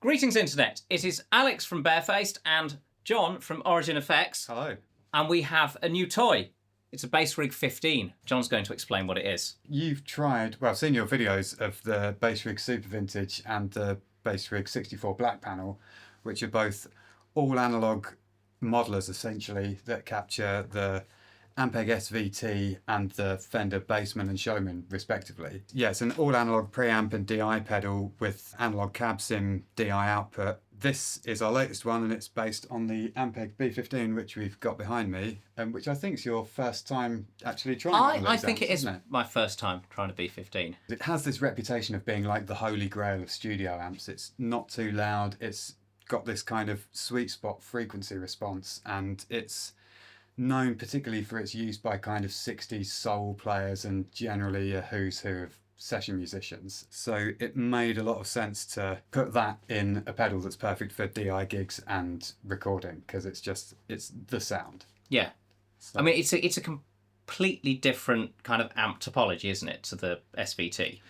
Greetings, Internet. It is Alex from Barefaced and John from Origin Effects. Hello. And we have a new toy. It's a BASSRIG 15. John's going to explain what it is. You've tried, well, I've seen your videos of the BASSRIG Super Vintage and the BASSRIG 64 Black Panel, which are both all-analogue modelers, essentially, that capture the Ampeg SVT and the Fender Bassman and Showman, respectively. Yeah, it's an all-analogue preamp and DI pedal with analog cab sim DI output. This is our latest one, and it's based on the Ampeg B-15, which we've got behind me, which I think is your first time actually trying one of these I think amps, it is isn't it? my first time trying a B-15. It has this reputation of being like the holy grail of studio amps. It's not too loud, it's got this kind of sweet spot frequency response, and it's known particularly for its use by kind of 60s soul players and generally a who's who of session musicians. So it made a lot of sense to put that in a pedal that's perfect for DI gigs and recording, because it's the sound. Yeah. So, I mean, it's a completely different kind of amp topology, isn't it, to the SVT?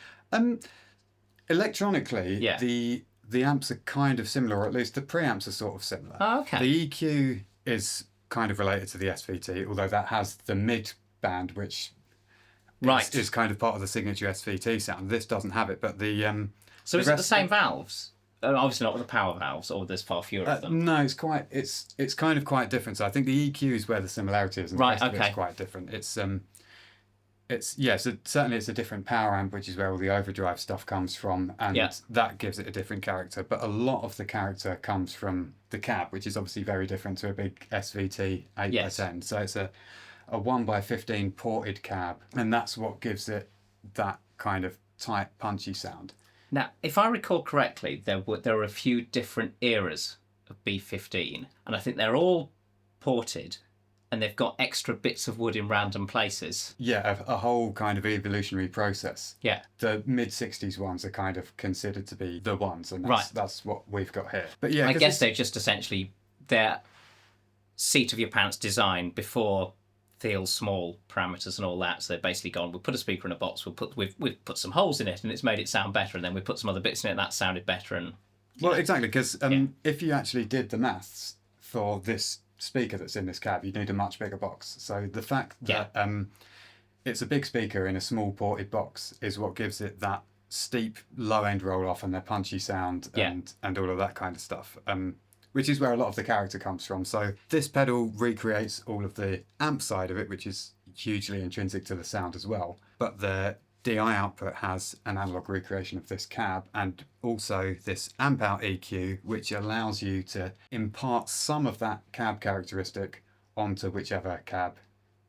electronically, Yeah. the amps are kind of similar, or at least the preamps are sort of similar. Oh, okay. The EQ is kind of related to the SVT, although that has the mid band, which Right. is kind of part of the signature SVT sound. This doesn't have it, but the So the is it the rest same valves? Obviously not with the power valves, or there's far fewer of them. no, it's kind of quite different. So I think the EQ is where the similarity is, and Right, the rest of okay. it's quite different. So certainly it's a different power amp, which is where all the overdrive stuff comes from, and Yeah. that gives it a different character. But a lot of the character comes from the cab, which is obviously very different to a big SVT 8x10. So it's a 1x15 ported cab, and that's what gives it that kind of tight, punchy sound. Now, if I recall correctly, there were a few different eras of B-15, and I think they're all ported, and they've got extra bits of wood in random places. Yeah, a whole kind of evolutionary process. Yeah. The mid-60s ones are kind of considered to be the ones, and Right. that's what we've got here. But yeah, I 'cause guess it's- they're just essentially their seat of your pants design before feels small parameters and all that. So they've basically gone, we'll put a speaker in a box, we've put some holes in it and it's made it sound better, and then we put some other bits in it that sounded better. And Well, exactly, because if you actually did the maths for this speaker that's in this cab, you'd need a much bigger box. So the fact that it's a big speaker in a small ported box is what gives it that steep low end roll off and the punchy sound and all of that kind of stuff. Which is where a lot of the character comes from. So this pedal recreates all of the amp side of it, which is hugely intrinsic to the sound as well. But the DI output has an analog recreation of this cab, and also this amp out EQ, which allows you to impart some of that cab characteristic onto whichever cab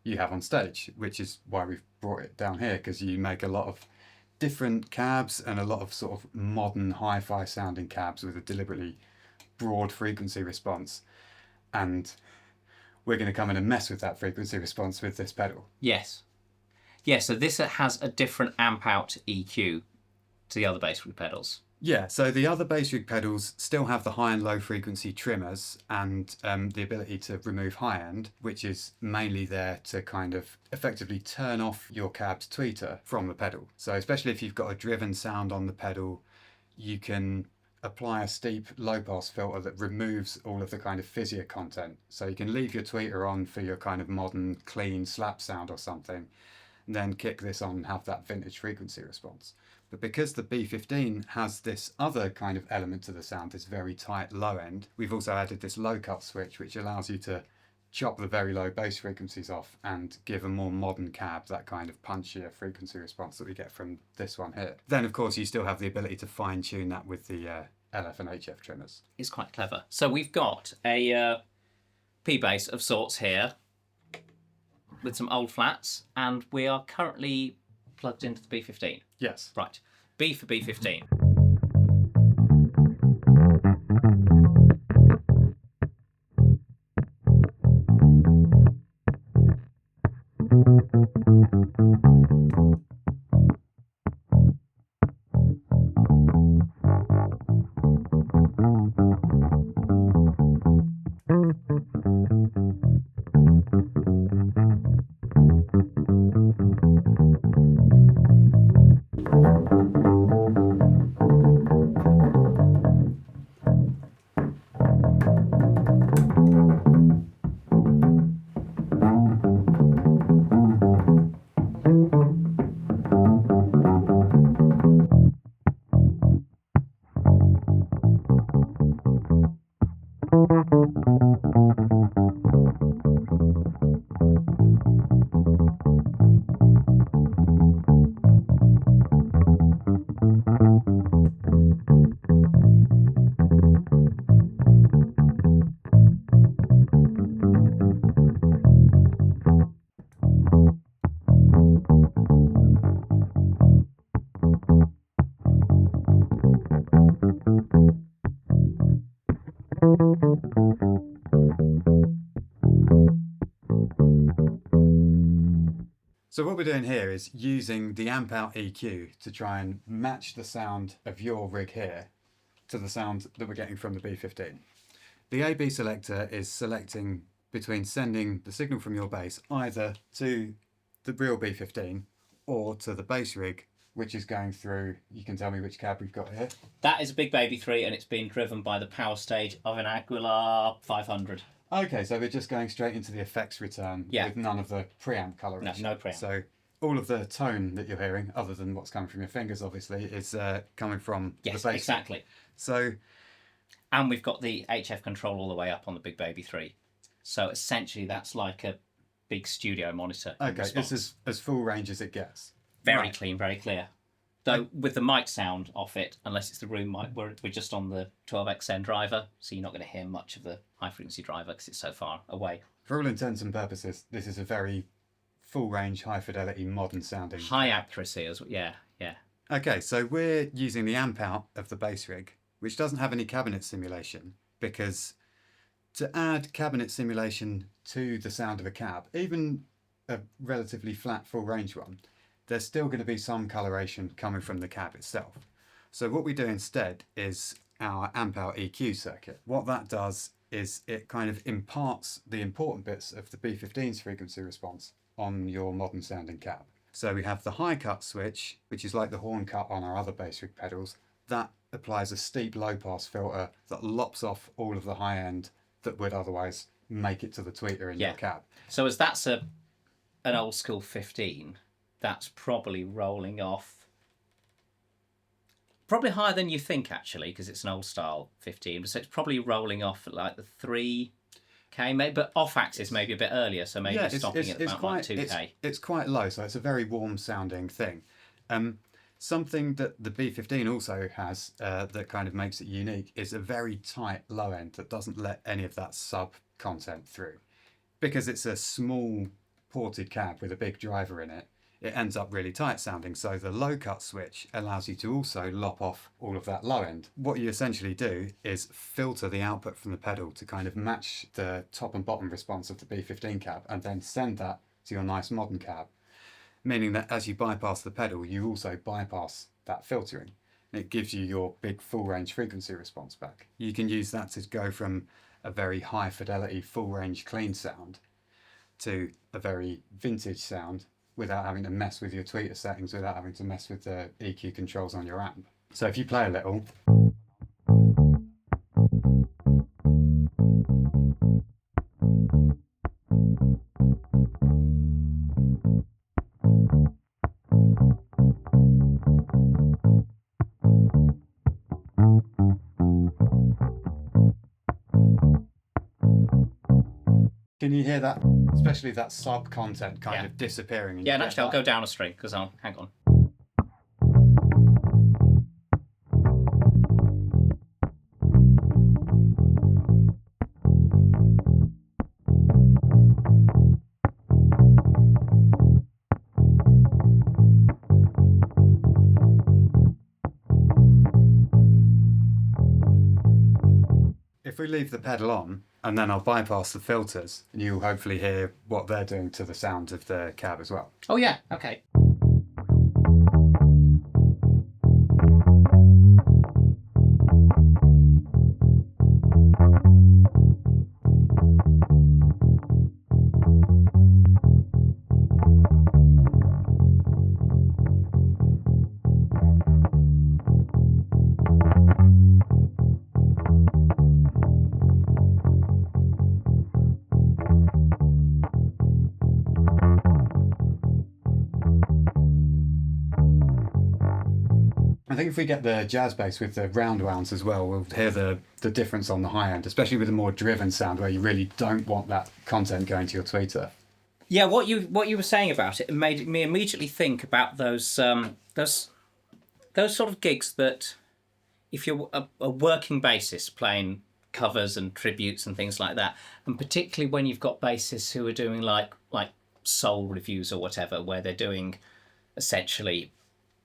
you have on stage, which is why we've brought it down here, because you make a lot of different cabs and a lot of sort of modern hi-fi sounding cabs with a deliberately broad frequency response, and we're going to come in and mess with that frequency response with this pedal. yes. Yeah, so this has a different amp out EQ to the other BASSRIG pedals. Yeah, so the other BASSRIG pedals still have the high and low frequency trimmers and the ability to remove high end, which is mainly there to kind of effectively turn off your cab's tweeter from the pedal. So especially if you've got a driven sound on the pedal, you can apply a steep low pass filter that removes all of the kind of fizzier content. So you can leave your tweeter on for your kind of modern clean slap sound or something, and then kick this on and have that vintage frequency response. But because the B-15 has this other kind of element to the sound, this very tight low end, we've also added this low cut switch, which allows you to chop the very low bass frequencies off and give a more modern cab that kind of punchier frequency response that we get from this one here. Then of course you still have the ability to fine tune that with the LF and HF trimmers. It's quite clever. So we've got a P-bass of sorts here with some old flats, and we are currently plugged into the B-15. Yes. Right, B for B-15. So what we're doing here is using the amp out EQ to try and match the sound of your rig here to the sound that we're getting from the B-15. The AB selector is selecting between sending the signal from your bass either to the real B-15 or to the bass rig, which is going through, you can tell me which cab we've got here. That is a Big Baby 3 and it's being driven by the power stage of an Aguilar 500. Okay, so we're just going straight into the effects return with none of the preamp coloration. No preamp. So all of the tone that you're hearing, other than what's coming from your fingers, obviously, is coming from the bass. Yes, exactly. So, and we've got the HF control all the way up on the Big Baby 3. So essentially that's like a big studio monitor. Okay, it's as full range as it gets. Very clean, very clear. Though with the mic sound off it, unless it's the room mic, we're just on the 12XN driver, so you're not going to hear much of the high frequency driver because it's so far away. For all intents and purposes, this is a very full range, high fidelity, modern sounding. High accuracy as well, yeah. Okay, so we're using the amp out of the bass rig, which doesn't have any cabinet simulation, because to add cabinet simulation to the sound of a cab, even a relatively flat full range one, there's still going to be some coloration coming from the cab itself. So what we do instead is our amp out EQ circuit. What that does is it kind of imparts the important bits of the B-15's frequency response on your modern sounding cab. So we have the high cut switch, which is like the horn cut on our other bass rig pedals. That applies a steep low pass filter that lops off all of the high end that would otherwise make it to the tweeter in your cab. So as that's an old school 15, that's probably rolling off probably higher than you think, actually, because it's an old style 15. So it's probably rolling off at like the 3K, maybe, but off axis maybe a bit earlier. So maybe stopping at about like 2K. It's quite low, so it's a very warm sounding thing. Something that the B-15 also has that kind of makes it unique is a very tight low end that doesn't let any of that sub content through. Because it's a small ported cab with a big driver in it, it ends up really tight sounding. So the low cut switch allows you to also lop off all of that low end. What you essentially do is filter the output from the pedal to kind of match the top and bottom response of the B-15 cab and then send that to your nice modern cab. Meaning that as you bypass the pedal, you also bypass that filtering. And it gives you your big full range frequency response back. You can use that to go from a very high fidelity, full range clean sound to a very vintage sound without having to mess with your tweeter settings, without having to mess with the EQ controls on your amp. So if you play a little, can you hear that? Especially that sub content kind of disappearing. And actually I'll go down a string because hang on. If we leave the pedal on, and then I'll bypass the filters, and you'll hopefully hear what they're doing to the sound of the cab as well. Oh yeah, okay. I think if we get the jazz bass with the round wounds as well, we'll hear the difference on the high end, especially with a more driven sound where you really don't want that content going to your tweeter. Yeah, what you were saying about it made me immediately think about those sort of gigs that, if you're a working bassist playing covers and tributes and things like that, and particularly when you've got bassists who are doing like soul reviews or whatever, where they're doing essentially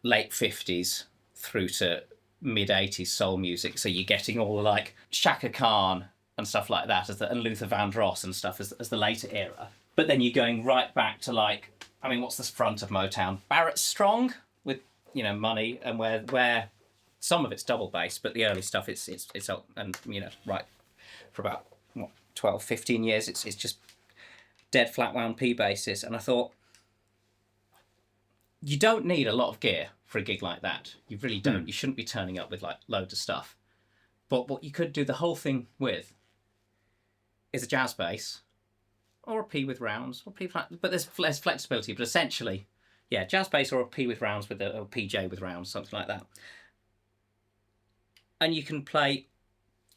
late 50s through to mid 80s soul music, so you're getting all like Shaka Khan and stuff like that, and Luther Vandross and stuff as the later era. But then you're going right back to what's the front of Motown? Barrett Strong with Money, and where some of it's double bass, but the early stuff it's and right for about 12, 15 years it's just dead flat wound P basses. And I thought, you don't need a lot of gear for a gig like that. You really don't. You shouldn't be turning up with like loads of stuff. But what you could do the whole thing with is a jazz bass, or a P with rounds, or P flat, but there's less flexibility. But essentially, yeah, jazz bass or a P with rounds or PJ with rounds, something like that. And you can play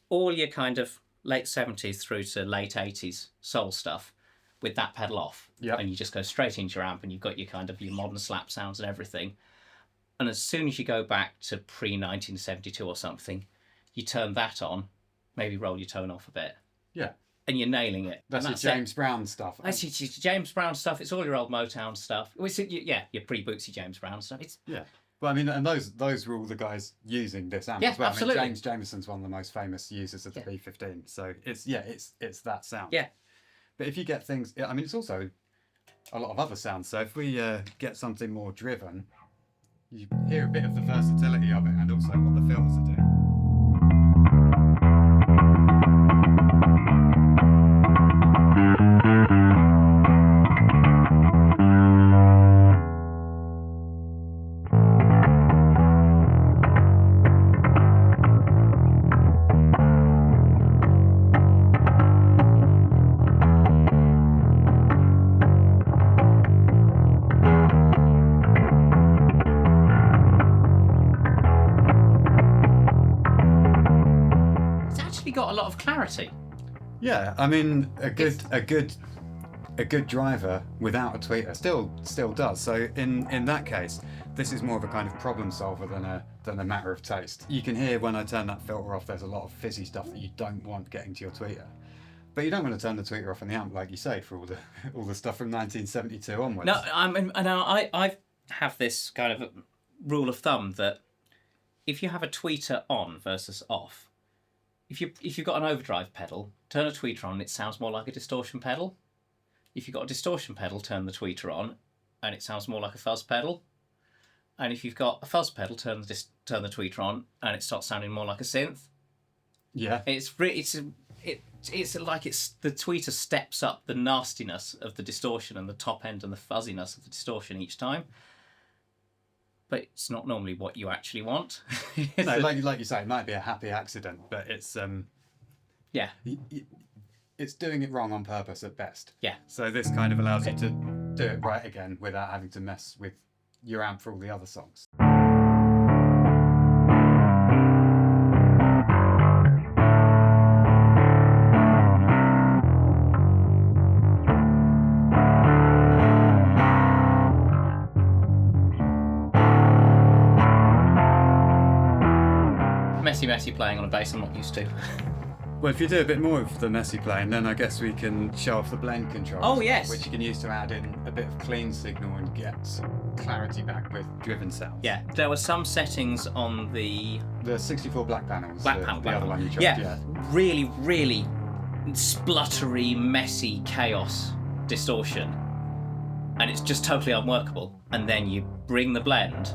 all your kind of late 70s through to late 80s soul stuff with that pedal off. Yep. And you just go straight into your amp, and you've got your kind of your modern slap sounds and everything. And as soon as you go back to pre-1972 or something, you turn that on, maybe roll your tone off a bit. Yeah. And you're nailing it. That's your James Brown stuff. That's your James Brown stuff. It's all your old Motown stuff. Your pre-Bootsy James Brown stuff. Yeah. Well, I mean, and those were all the guys using this amp as well. Absolutely. I mean, James Jameson's one of the most famous users of the B-15. So it's that sound. Yeah. But if you get things, I mean, it's also a lot of other sounds. So if we get something more driven, you hear a bit of the versatility of it, and also what the filters are doing. Got a lot of clarity. Yeah, I mean, a good driver without a tweeter still does. So in that case, this is more of a kind of problem solver than a matter of taste. You can hear when I turn that filter off, there's a lot of fizzy stuff that you don't want getting to your tweeter. But you don't want to turn the tweeter off in the amp, like you say, for all the stuff from 1972 onwards. No, I have this kind of rule of thumb that if you have a tweeter on versus off, if you've got an overdrive pedal, turn a tweeter on, it sounds more like a distortion pedal. If you've got a distortion pedal, turn the tweeter on, and it sounds more like a fuzz pedal. And if you've got a fuzz pedal, turn the tweeter on, and it starts sounding more like a synth. Yeah. It's like the tweeter steps up the nastiness of the distortion and the top end and the fuzziness of the distortion each time. But it's not normally what you actually want. No, like you say, it might be a happy accident, but it's it's doing it wrong on purpose at best. Yeah. So this kind of allows you to do it right again without having to mess with your amp for all the other songs. Messy playing on a bass I'm not used to. Well, if you do a bit more of the messy playing, then I guess we can show off the blend controls. Oh, yes. Which you can use to add in a bit of clean signal and get some clarity back with driven sounds. Yeah, there were some settings on the 64 black panels. Black the panel. other one you chose. Yeah, really, really spluttery, messy chaos distortion. And it's just totally unworkable. And then you bring the blend,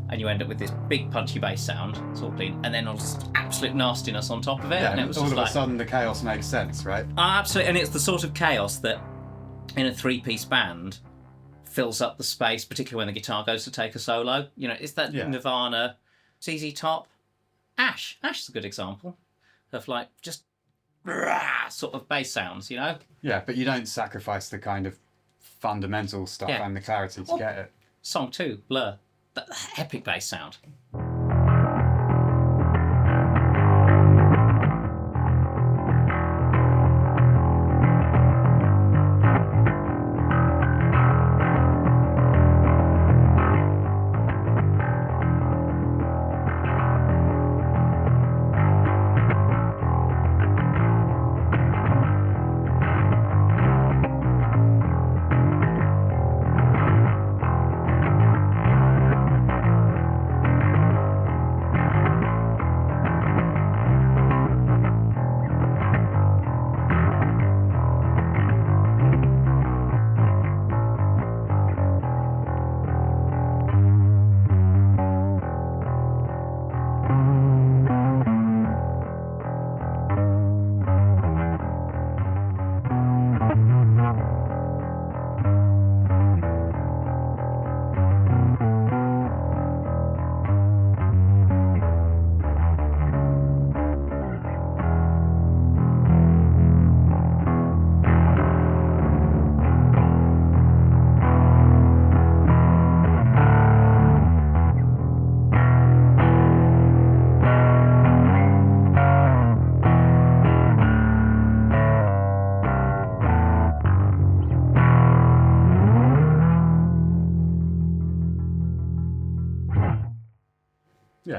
and you end up with this big punchy bass sound. It's all clean, and then all this absolute nastiness on top of it. Yeah, and it was all just of a sudden the chaos makes sense, right? Absolutely, and it's the sort of chaos that in a three-piece band fills up the space, particularly when the guitar goes to take a solo. You know, it's that Nirvana, ZZ Top, Ash. Ash is a good example of like just sort of bass sounds, you know? Yeah, but you don't sacrifice the kind of fundamental stuff and the clarity to get it. Song 2, Blur. That epic bass sound.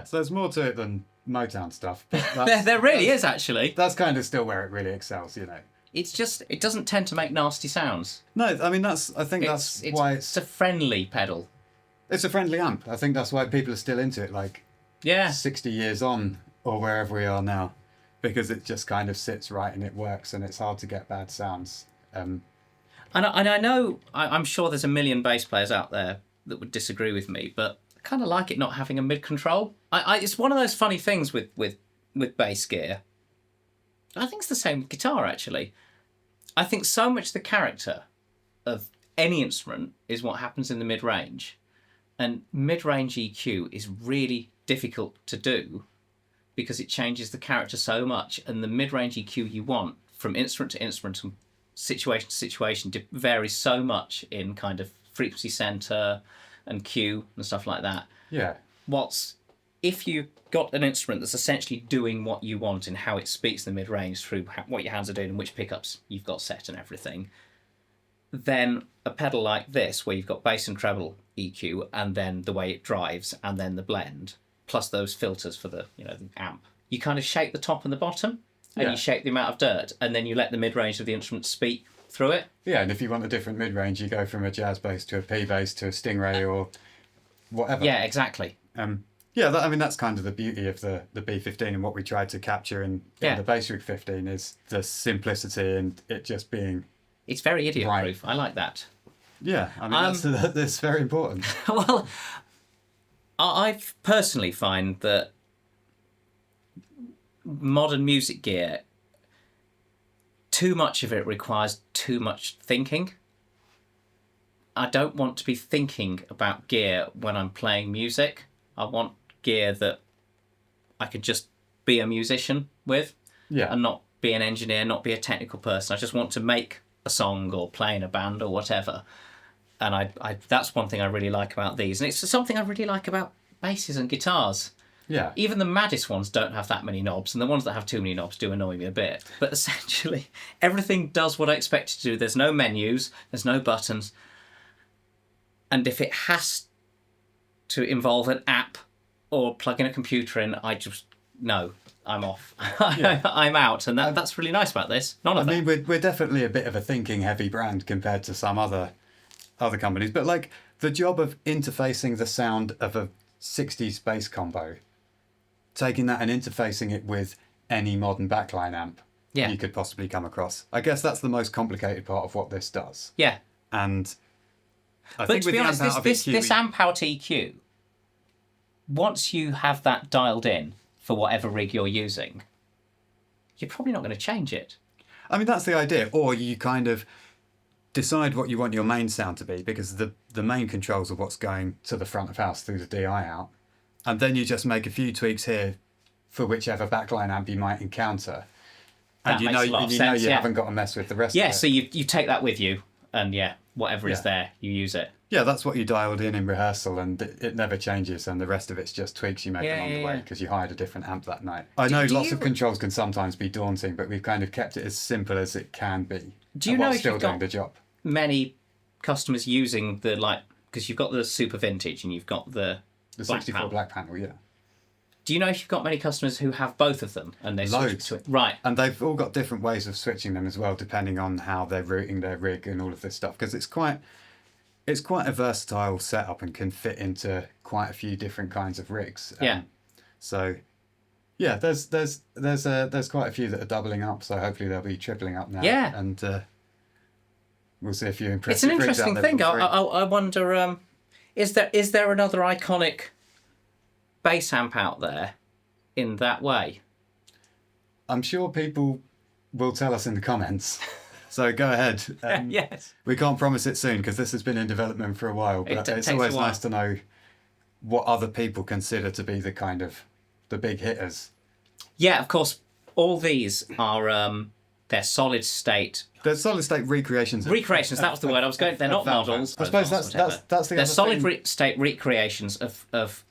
Yeah, so there's more to it than Motown stuff. But There really is, actually. That's kind of still where it really excels, you know. It's just, it doesn't tend to make nasty sounds. No, I mean, I think that's why it's a friendly pedal. It's a friendly amp. I think that's why people are still into it, like 60 years on, or wherever we are now, because it just kind of sits right and it works, and it's hard to get bad sounds. And I know, I'm sure there's a million bass players out there that would disagree with me, but I kind of like it not having a mid control. It's one of those funny things with bass gear. I think it's the same with guitar, actually. I think so much the character of any instrument is what happens in the mid-range. And mid-range EQ is really difficult to do because it changes the character so much. And the mid-range EQ you want from instrument to instrument and situation to situation varies so much in kind of frequency center and Q and stuff like that. Yeah. If you got an instrument that's essentially doing what you want in how it speaks the mid-range through what your hands are doing and which pickups you've got set and everything, then a pedal like this, where you've got bass and treble EQ, and then the way it drives, and then the blend, plus those filters for the the amp, you kind of shape the top and the bottom, and you shape the amount of dirt, and then you let the mid-range of the instrument speak through it. Yeah, and if you want a different mid-range, you go from a jazz bass to a P bass to a Stingray or whatever. Yeah, exactly. Yeah, that's kind of the beauty of the B-15, and what we tried to capture in the BASSRIG 15 is the simplicity and it just being... It's very idiot-proof. Right. I like that. Yeah, that's very important. Well, I personally find that modern music gear, too much of it requires too much thinking. I don't want to be thinking about gear when I'm playing music. I want gear that I could just be a musician with, and not be an engineer, not be a technical person. I just want to make a song or play in a band or whatever. And I that's one thing I really like about these. And it's something I really like about basses and guitars. Yeah. Even the maddest ones don't have that many knobs, and the ones that have too many knobs do annoy me a bit. But essentially, everything does what I expect it to do. There's no menus, there's no buttons. And if it has to involve an app or plugging a computer in, I'm off. I'm out, and that's really nice about this. We're definitely a bit of a thinking-heavy brand compared to some other companies, but like the job of interfacing the sound of a 60s bass combo, taking that and interfacing it with any modern backline amp you could possibly come across. I guess that's the most complicated part of what this does. Yeah. And but to be honest, this amp out EQ, once you have that dialed in for whatever rig you're using, you're probably not going to change it. I mean, that's the idea. Or you kind of decide what you want your main sound to be, because the main controls are what's going to the front of house through the DI out. And then you just make a few tweaks here for whichever backline amp you might encounter. And you know you haven't got to mess with the rest of it. Yeah, so you take that with you, and whatever is there, you use it. Yeah, that's what you dialed in rehearsal, and it never changes, and the rest of it's just tweaks you make along the way because you hired a different amp that night. I know lots of controls can sometimes be daunting, but we've kind of kept it as simple as it can be. Do you know if still you've doing got the job? Many customers using because you've got the super vintage and you've got the 64 black panel, yeah. Do you know if you've got many customers who have both of them and they switch between? Right. And they've all got different ways of switching them as well, depending on how they're routing their rig and all of this stuff, because it's quite a versatile setup and can fit into quite a few different kinds of rigs. So yeah, there's quite a few that are doubling up, so hopefully they'll be tripling up now. Yeah. And we'll see a few impressive It's an interesting thing. I wonder, is there another iconic bass amp out there in that way? I'm sure people will tell us in the comments. So go ahead. Yes. We can't promise it soon because this has been in development for a while, but it's always nice to know what other people consider to be the big hitters. Yeah, of course. All these are they're solid state. They're solid state recreations. Recreations. That was the word I was going. They're not models. I suppose that's the. They're solid state recreations of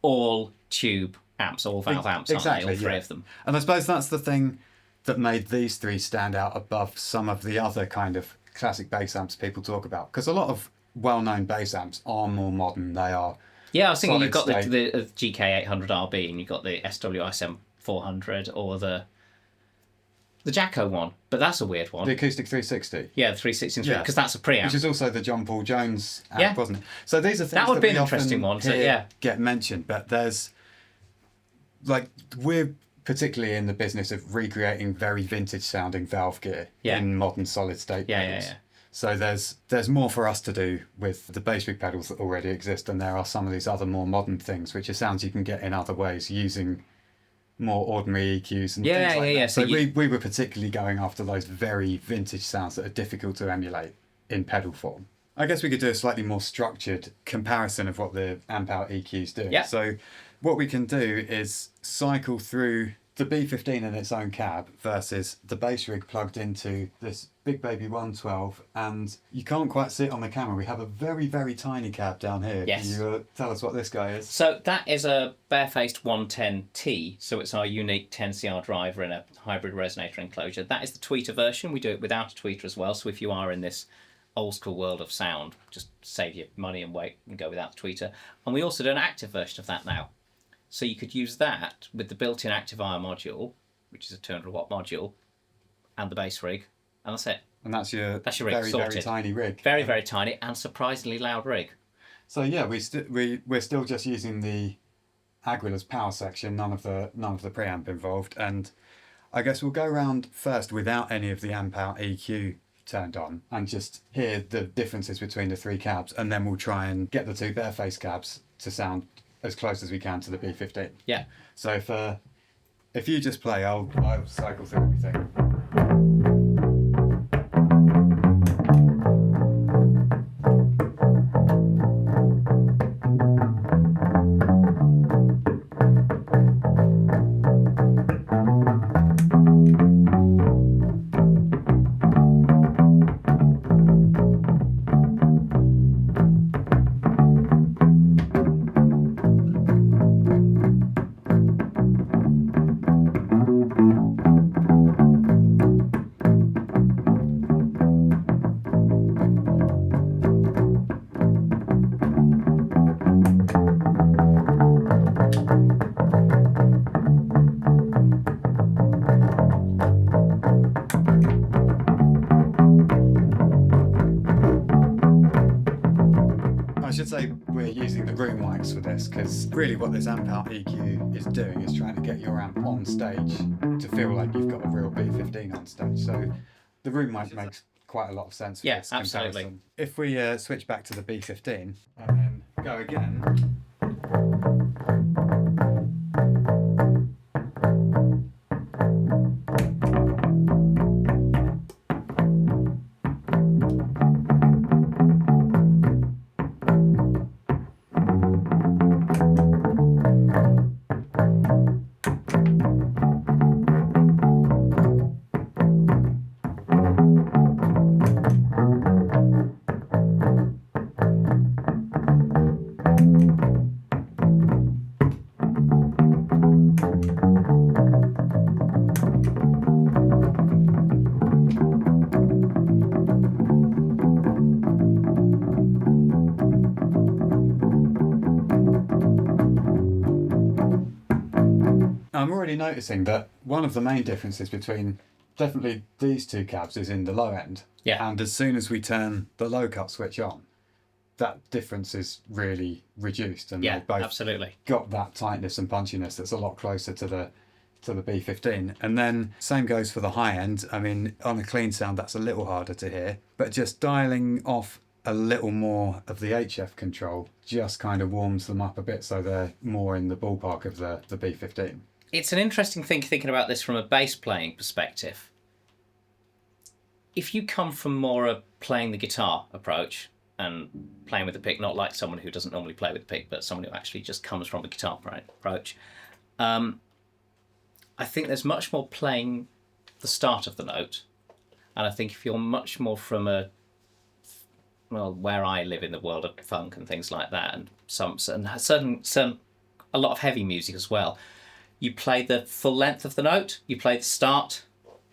all tube amps, all valve amps, exactly, aren't they? All three of them. And I suppose that's the thing that made these three stand out above some of the other kind of classic bass amps people talk about. Because a lot of well-known bass amps are more modern. They are Yeah, I was thinking solid you've got state. the GK800RB and you've got the SWISM 400 or the Jacko one, but that's a weird one. The Acoustic 360. Yeah, the 363, because that's a preamp. Which is also the John Paul Jones amp, wasn't it? So these are things that would be an we interesting one. often So yeah, get mentioned, but there's like we're particularly in the business of recreating very vintage sounding valve gear in modern solid state pedals. So there's more for us to do with the bass rig pedals that already exist, and there are some of these other more modern things, which are sounds you can get in other ways using more ordinary EQs and things like that. So we were particularly going after those very vintage sounds that are difficult to emulate in pedal form. I guess we could do a slightly more structured comparison of what the amp out EQs do. Yeah. So what we can do is cycle through the B-15 in its own cab versus the bass rig plugged into this big baby 112, and you can't quite see it on the camera. We have a very, very tiny cab down here. Yes. Can you tell us what this guy is? So that is a barefaced 110T, so it's our unique 10CR driver in a hybrid resonator enclosure. That is the tweeter version. We do it without a tweeter as well, so if you are in this old school world of sound, just save your money and wait and go without the tweeter. And we also do an active version of that now. So you could use that with the built-in amplifier module, which is a 200-watt module, and the bass rig, and that's it. And that's your rig, very, sorted. very tiny rig. Very, very tiny and surprisingly loud rig. So yeah, we're still just using the Aguilar's power section, none of the preamp involved, and I guess we'll go around first without any of the amp out EQ turned on and just hear the differences between the three cabs, and then we'll try and get the two barefaced cabs to sound as close as we can to the B-15. Yeah. So if you just play, I'll cycle through everything. We're using the room mics for this because really what this amp out EQ is doing is trying to get your amp on stage to feel like you've got a real B-15 on stage. So the room mic makes quite a lot of sense for this absolutely. comparison. If we switch back to the B-15 and then go again. I'm already noticing that one of the main differences between definitely these two cabs is in the low end. Yeah. And as soon as we turn the low cut switch on, that difference is really reduced, and Yeah, they've both absolutely. got that tightness and punchiness that's a lot closer to the B-15. And then same goes for the high end. I mean, on a clean sound that's a little harder to hear, but just dialing off a little more of the HF control just kind of warms them up a bit, so they're more in the ballpark of the B-15. It's an interesting thing thinking about this from a bass playing perspective. If you come from more a playing the guitar approach and playing with the pick, not like someone who doesn't normally play with the pick, but someone who actually just comes from a guitar approach, I think there's much more playing the start of the note. And I think if you're much more from where I live in the world of funk and things like that, and a lot of heavy music as well, you play the full length of the note, you play the start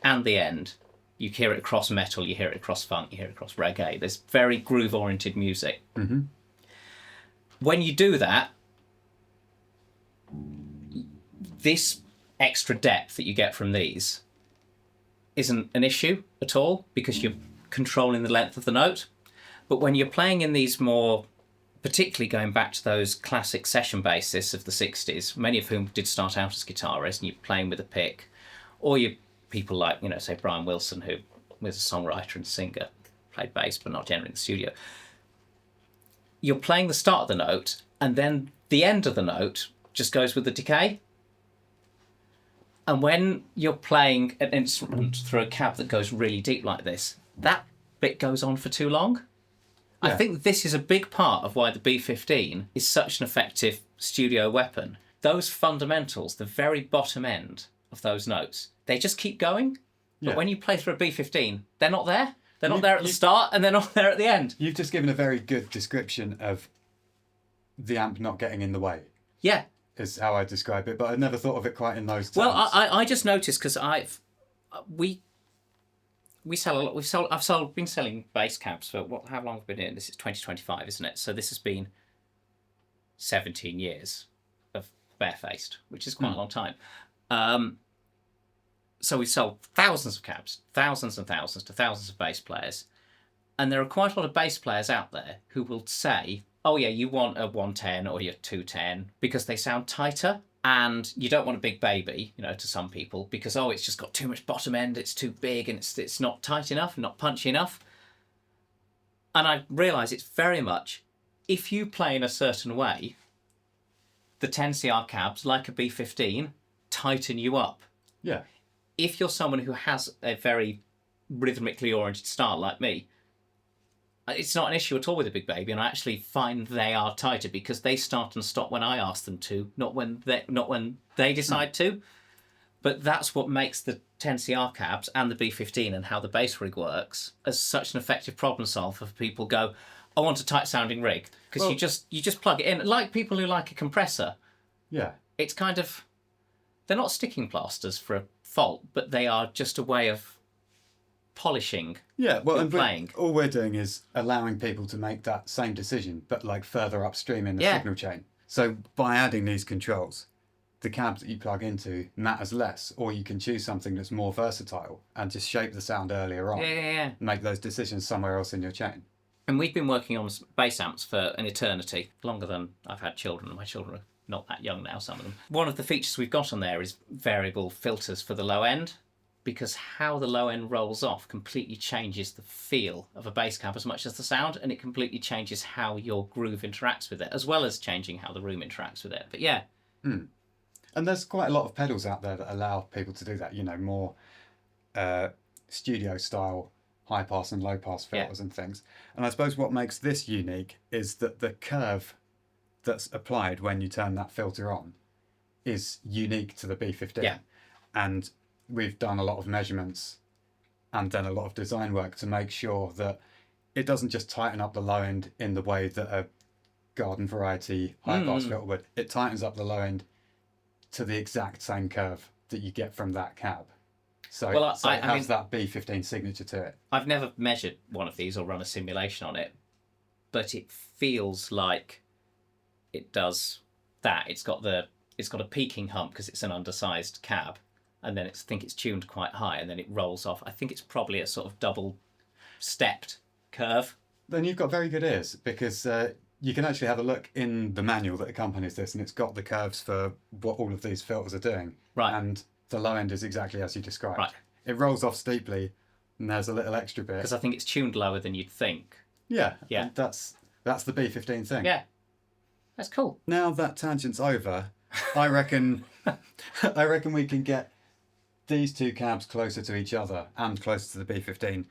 and the end. You hear it across metal, you hear it across funk, you hear it across reggae. There's very groove-oriented music. Mm-hmm. When you do that, this extra depth that you get from these isn't an issue at all because you're controlling the length of the note. But when you're playing in these more, particularly going back to those classic session bassists of the 60s, many of whom did start out as guitarists, and you're playing with a pick, or you people like, say Brian Wilson, who was a songwriter and singer, played bass but not generally in the studio. You're playing the start of the note, and then the end of the note just goes with the decay. And when you're playing an instrument through a cab that goes really deep like this, that bit goes on for too long. Yeah. I think this is a big part of why the B-15 is such an effective studio weapon. Those fundamentals, the very bottom end of those notes, they just keep going. But when you play through a B-15, they're not there. They're not there at the start, and they're not there at the end. You've just given a very good description of the amp not getting in the way. Yeah. Is how I describe it, but I'd never thought of it quite in those terms. Well, I just noticed because we sell a lot. I've been selling bass cabs for how long have we been doing this? It's 2025, isn't it? So this has been 17 years of barefaced, which is quite a long time. So we sold thousands of cabs, thousands and thousands to thousands of bass players, and there are quite a lot of bass players out there who will say, oh yeah, you want a 110 or your 210 because they sound tighter, and you don't want a big baby, to some people, because it's just got too much bottom end, it's too big, and it's not tight enough, not punchy enough. And I realise it's very much, if you play in a certain way, the 10CR cabs, like a B-15, tighten you up. Yeah. If you're someone who has a very rhythmically oriented style like me, it's not an issue at all with a big baby, and I actually find they are tighter because they start and stop when I ask them to, not when they decide to. But that's what makes the 10CR cabs and the B-15 and how the bass rig works as such an effective problem solver for people go, I want a tight sounding rig, because you just plug it in, like people who like a compressor. Yeah, it's kind of, they're not sticking plasters for a fault, but they are just a way of polishing. Yeah, well, and playing. All we're doing is allowing people to make that same decision, but like further upstream in the signal chain. So by adding these controls, the cab that you plug into matters less, or you can choose something that's more versatile and just shape the sound earlier on. Yeah. Make those decisions somewhere else in your chain. And we've been working on bass amps for an eternity, longer than I've had children, and my children are not that young now, some of them. One of the features we've got on there is variable filters for the low end, because how the low end rolls off completely changes the feel of a bass cab as much as the sound, and it completely changes how your groove interacts with it, as well as changing how the room interacts with it. But yeah. And there's quite a lot of pedals out there that allow people to do that, more studio style high pass and low pass filters and things. And I suppose what makes this unique is that the curve that's applied when you turn that filter on is unique to the B-15. Yeah. And we've done a lot of measurements and done a lot of design work to make sure that it doesn't just tighten up the low end in the way that a garden variety high pass filter would. It tightens up the low end to the exact same curve that you get from that cab. So, it has that B-15 signature to it. I've never measured one of these or run a simulation on it, but it feels like it does that. It's got a peaking hump because it's an undersized cab, and then I think it's tuned quite high, and then it rolls off. I think it's probably a sort of double stepped curve. Then you've got very good ears, because you can actually have a look in the manual that accompanies this, and it's got the curves for what all of these filters are doing. Right. And the low end is exactly as you described. Right. It rolls off steeply, and there's a little extra bit. Because I think it's tuned lower than you'd think. Yeah. That's the B-15 thing. Yeah. That's cool. Now that tangent's over, I reckon we can get these two cabs closer to each other and closer to the B-15,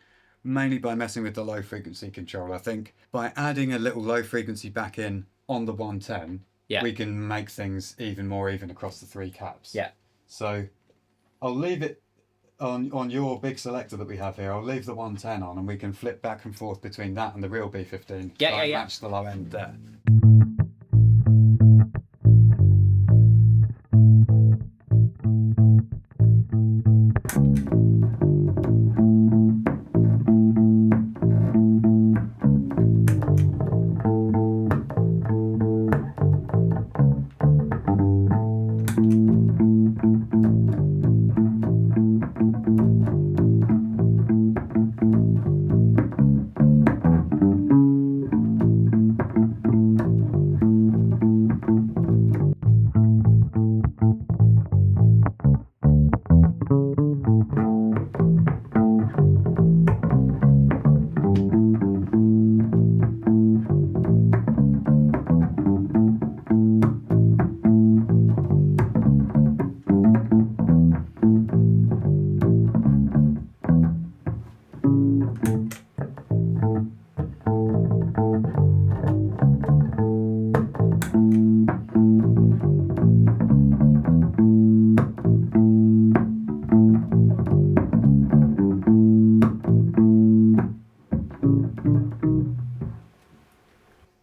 mainly by messing with the low frequency control. I think by adding a little low frequency back in on the 110, we can make things even more even across the three cabs. Yeah. So I'll leave it on your big selector that we have here. I'll leave the 110 on, and we can flip back and forth between that and the real B-15. Match the low end there.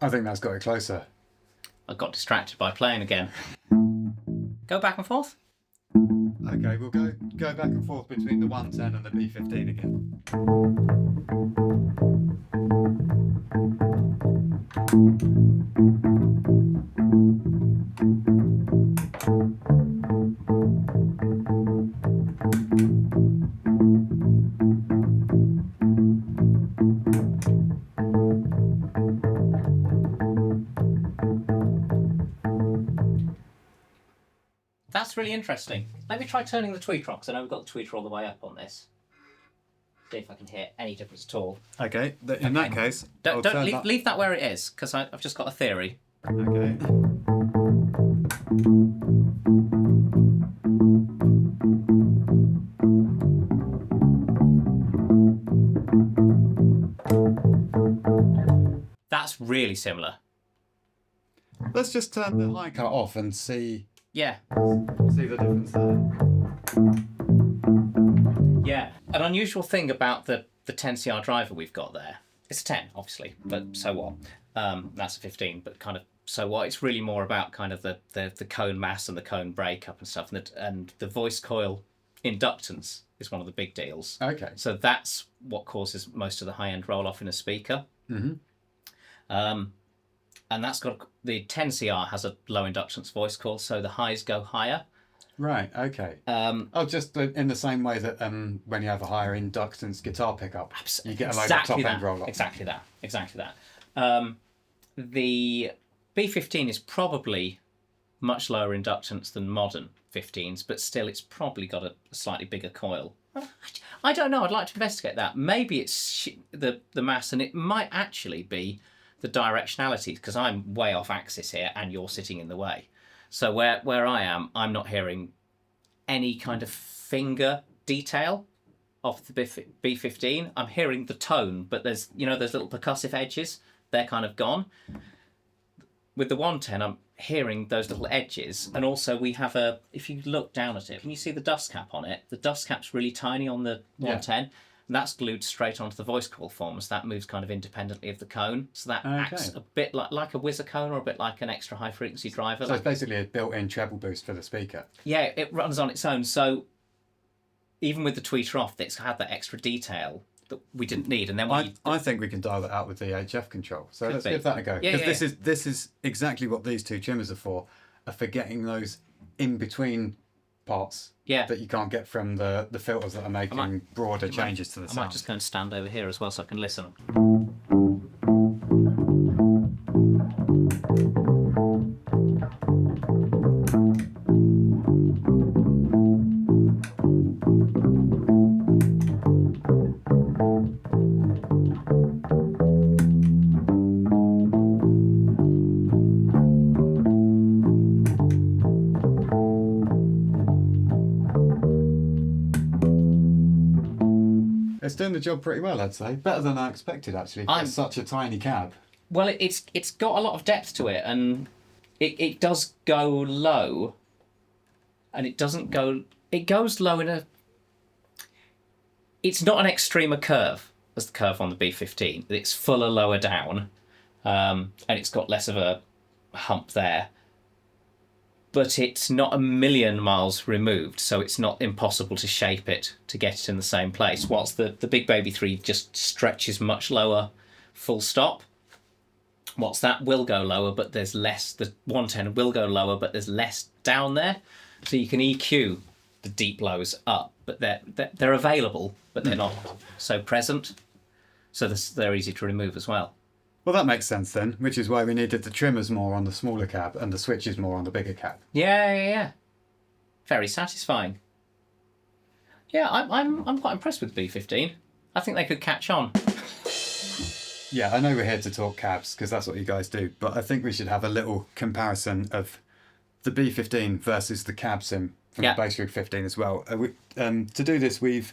I think that's got it closer. I got distracted by playing again. Go back and forth. Okay, we'll go back and forth between the 110 and the B-15 again. That's really interesting. Let me try turning the tweeter on, because I know we've got the tweeter all the way up on this. See if I can hear any difference at all. Okay, in that case... Don't leave that where it is, because I've just got a theory. Okay. That's really similar. Let's just turn the high cut off and see... Yeah. See the difference there. Yeah. An unusual thing about the 10CR driver we've got there, it's a 10, obviously, but so what? That's a 15, but kind of so what? It's really more about kind of the cone mass and the cone breakup and stuff, and the voice coil inductance is one of the big deals. Okay. So that's what causes most of the high-end roll-off in a speaker. Mm-hmm. And that's got the 10CR has a low inductance voice coil, so the highs go higher. Right. Okay. Just in the same way that when you have a higher inductance guitar pickup, you get a lower top end roll off. Exactly that. The B-15 is probably much lower inductance than modern 15s, but still, it's probably got a slightly bigger coil. I don't know. I'd like to investigate that. Maybe it's the mass, and it might actually be the directionality, because I'm way off axis here, and you're sitting in the way. So where I am, I'm not hearing any kind of finger detail off the B-15. I'm hearing the tone, but there's those little percussive edges. They're kind of gone. With the 110, I'm hearing those little edges, and also we have if you look down at it, can you see the dust cap on it? The dust cap's really tiny on the 110, and that's glued straight onto the voice coil form, so that moves kind of independently of the cone. So that acts a bit like a whizzer cone, or a bit like an extra high frequency driver. So it's basically a built-in treble boost for the speaker. Yeah, it runs on its own. So even with the tweeter off, it's had that extra detail that we didn't need. And then I think we can dial that out with the HF control. So let's give that a go. Because this is exactly what these two trimmers are for getting those in between parts that you can't get from the filters that are making broader changes to the sound. I might just go and stand over here as well so I can listen. It's doing the job pretty well, I'd say. Better than I expected, actually, for such a tiny cab. Well, it's got a lot of depth to it, and it does go low, and it doesn't go... It goes low in a... It's not an extremer curve as the curve on the B-15. It's fuller lower down, and it's got less of a hump there. But it's not a million miles removed, so it's not impossible to shape it to get it in the same place, whilst the Big Baby 3 just stretches much lower, full stop. Whilst that will go lower, but there's less. The 110 will go lower, but there's less down there. So you can EQ the deep lows up, but they're available, but they're not so present. So they're easy to remove as well. Well, that makes sense then, which is why we needed the trimmers more on the smaller cab and the switches more on the bigger cab. Yeah. Very satisfying. Yeah, I'm quite impressed with the B-15. I think they could catch on. Yeah, I know we're here to talk cabs, because that's what you guys do, but I think we should have a little comparison of the B-15 versus the cab sim from the BASSRIG 15 as well. To do this, we've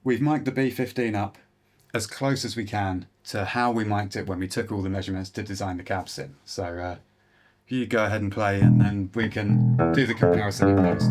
mic'd the B-15 up as close as we can to how we mic'd it when we took all the measurements to design the cab sim. So you go ahead and play, and then we can do the comparison in post.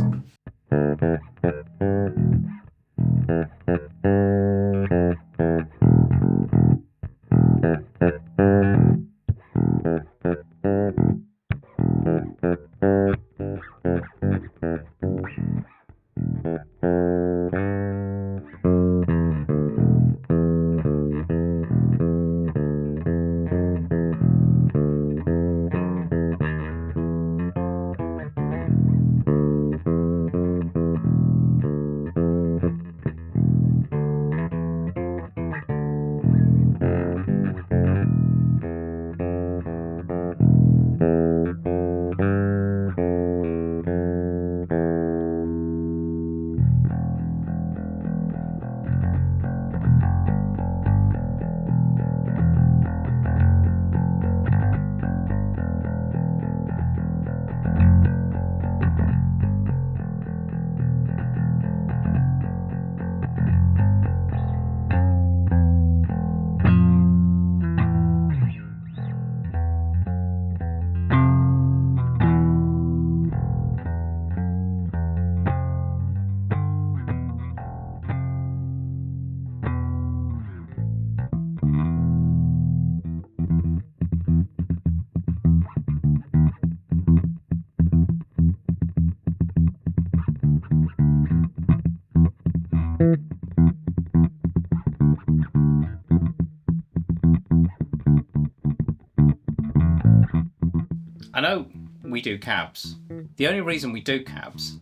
I know we do cabs. The only reason we do cabs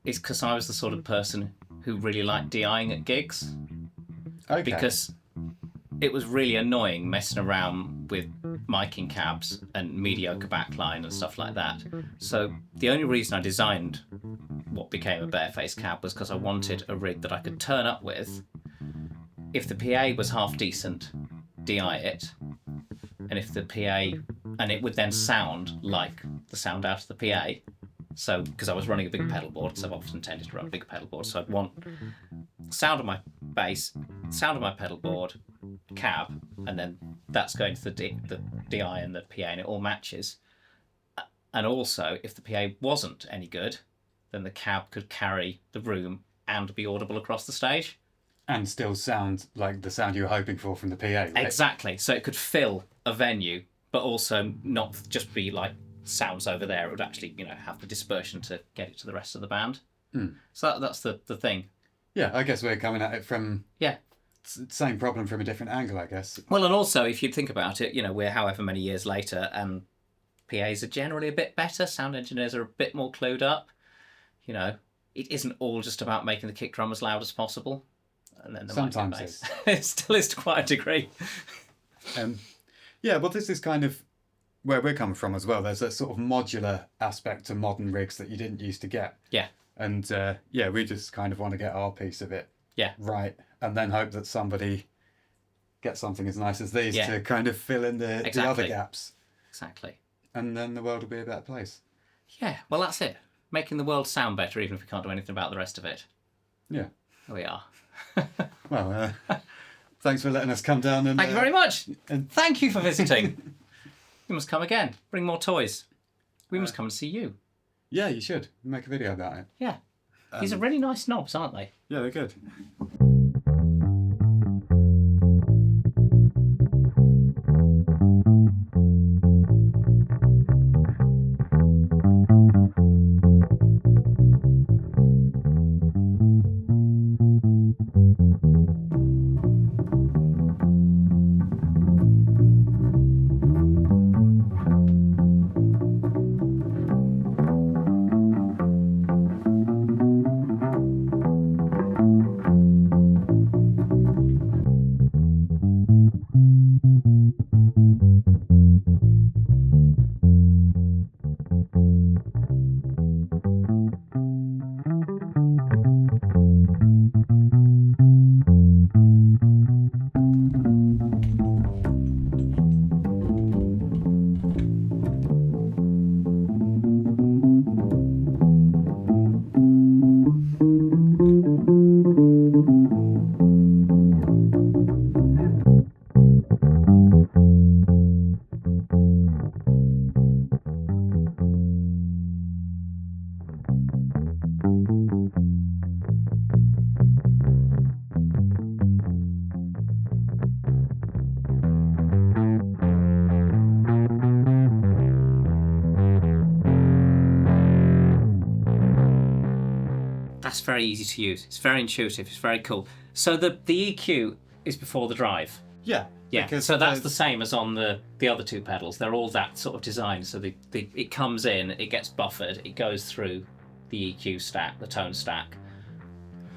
is because I was the sort of person who really liked DIing at gigs. Okay. Because it was really annoying messing around with miking cabs and mediocre backline and stuff like that. So the only reason I designed what became a barefaced cab was because I wanted a rig that I could turn up with. If the PA was half decent, DI it. And if the PA, and it would then sound like the sound out of the PA. So, because I was running a big pedal board, so I've often tended to run a big pedal board, so I'd want sound of my bass, sound of my pedal board, cab, and then that's going to the DI and the PA, and it all matches. And also, if the PA wasn't any good, then the cab could carry the room and be audible across the stage. And still sound like the sound you were hoping for from the PA. Right? Exactly. So it could fill a venue, but also not just be like sounds over there. It would actually, have the dispersion to get it to the rest of the band. Mm. So that's the thing. Yeah, I guess we're coming at it from... Yeah. Same problem from a different angle, I guess. Well, and also, if you think about it, we're however many years later, and PAs are generally a bit better. Sound engineers are a bit more clued up. It isn't all just about making the kick drum as loud as possible. And then the sometimes bass. It still is to quite a degree. Yeah, well, this is kind of where we're coming from as well. There's a sort of modular aspect to modern rigs that you didn't used to get. Yeah. And we just kind of want to get our piece of it right, and then hope that somebody gets something as nice as these to kind of fill in the other gaps. Exactly. And then the world will be a better place. Yeah, well, that's it. Making the world sound better, even if we can't do anything about the rest of it. Yeah. Here we are. Well, thanks for letting us come down. And thank you very much. And thank you for visiting. You must come again. Bring more toys. We must come and see you. Yeah, you should. Make a video about it. Yeah. These are really nice knobs, aren't they? Yeah, they're good. That's very easy to use. It's very intuitive. It's very cool. So the EQ is before the drive. Yeah. Yeah. So that's the same as on the other two pedals. They're all that sort of design. So it comes in, it gets buffered, it goes through the EQ stack, the tone stack,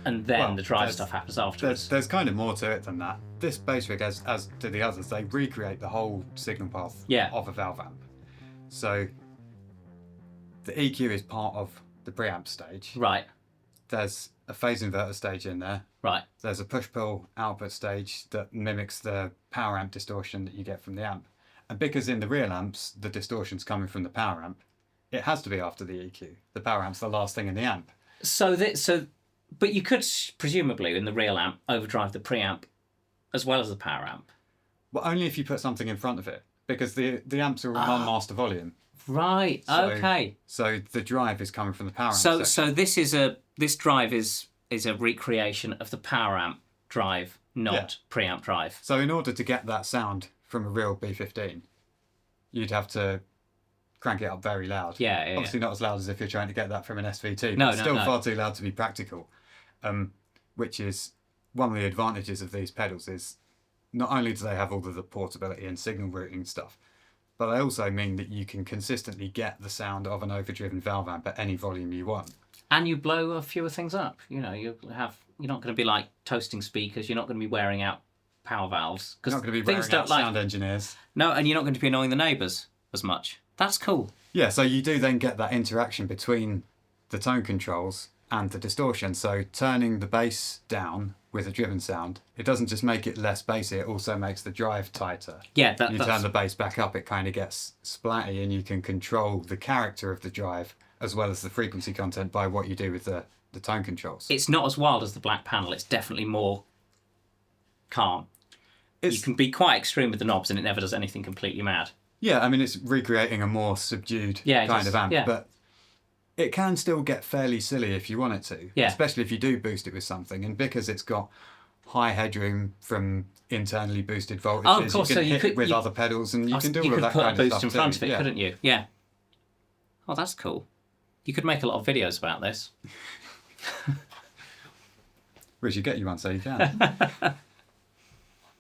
and then the drive stuff happens afterwards. There's kind of more to it than that. This bass rig, as do the others, they recreate the whole signal path of a valve amp. So the EQ is part of the preamp stage. Right. There's a phase inverter stage in there. Right. There's a push-pull output stage that mimics the power amp distortion that you get from the amp. And because in the real amps, the distortion's coming from the power amp, it has to be after the EQ. The power amp's the last thing in the amp. But you could presumably in the real amp overdrive the preamp as well as the power amp. Well, only if you put something in front of it, because the amps are all non-master volume. Right. Okay. So the drive is coming from the power amp. So this drive is a recreation of the power amp drive, not preamp drive. So in order to get that sound from a real B-15, you'd have to crank it up very loud. Yeah. Obviously not as loud as if you're trying to get that from an SVT. No, but still far too loud to be practical. which is one of the advantages of these pedals is not only do they have all of the portability and signal routing stuff, but they also mean that you can consistently get the sound of an overdriven valve amp at any volume you want. And you blow a fewer things up. You know, you're not going to be like toasting speakers. You're not going to be wearing out power valves. You're not going to be wearing out sound engineers. No, and you're not going to be annoying the neighbours as much. That's cool. Yeah, so you do then get that interaction between the tone controls and the distortion. So turning the bass down with a driven sound, it doesn't just make it less bassy, it also makes the drive tighter. Yeah, turn the bass back up, it kind of gets splatty, and you can control the character of the drive as well as the frequency content by what you do with the tone controls. It's not as wild as the black panel. It's definitely more calm. You can be quite extreme with the knobs and it never does anything completely mad. Yeah, I mean, it's recreating a more subdued kind of amp, but it can still get fairly silly if you want it to, especially if you do boost it with something. And because it's got high headroom from internally boosted voltages, of course, you can hit it with other pedals and you can do all of that kind of stuff. You could put a boost in front of it, couldn't you? Yeah. Oh, that's cool. You could make a lot of videos about this. We should get you one so you can.